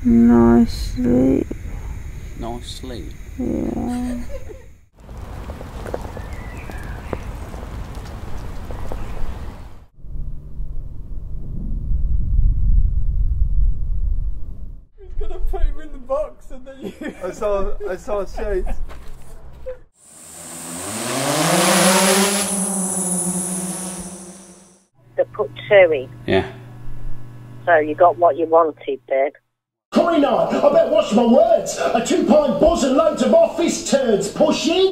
Nice sleep. Nice sleep. Yeah. He's gonna put him in the box and then you... I saw a shade. They put two in. Yeah. So you got what you wanted, babe. Corey Knight, I better watch my words. A 2-pint buzz and loads of office turds, pushy.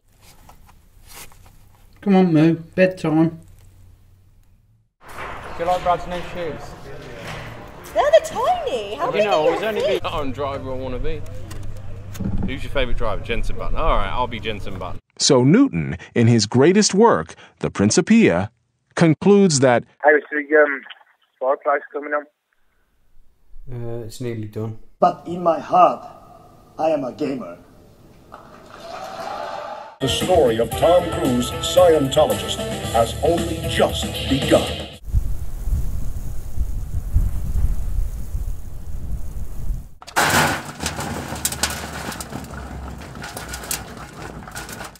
Come on, Moo. Bedtime. Do you like Brad's new shoes? They're tiny. How big I was are only your the own driver I want to be. Who's your favourite driver? Jensen Button. Alright, I'll be Jensen Button. So Newton, in his greatest work, The Principia, concludes that how's the fireplace coming on? It's nearly done. But in my heart, I am a gamer. The story of Tom Cruise, Scientologist, has only just begun.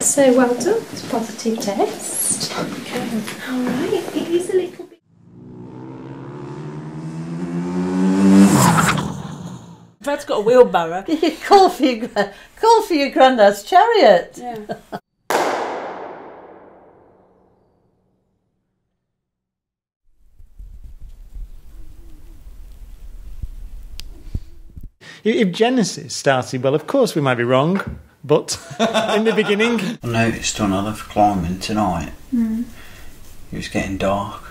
So well done, it's a positive test. Okay. Alright, it is a little bit... Brad's got a wheelbarrow. Call for your granddad's chariot. Yeah. If Genesis started, well, of course we might be wrong, but in the beginning... I noticed on Olive climbing tonight, it was getting dark.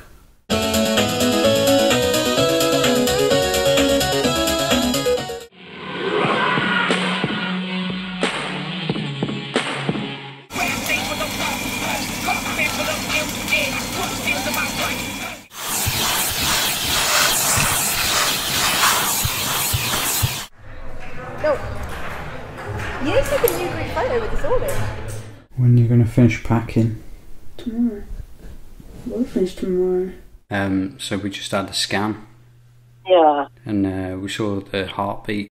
No. You need to take a new group photo with this all in. When are you going to finish packing? Tomorrow. We'll finish tomorrow. So we just had a scan. Yeah. And we saw the heartbeat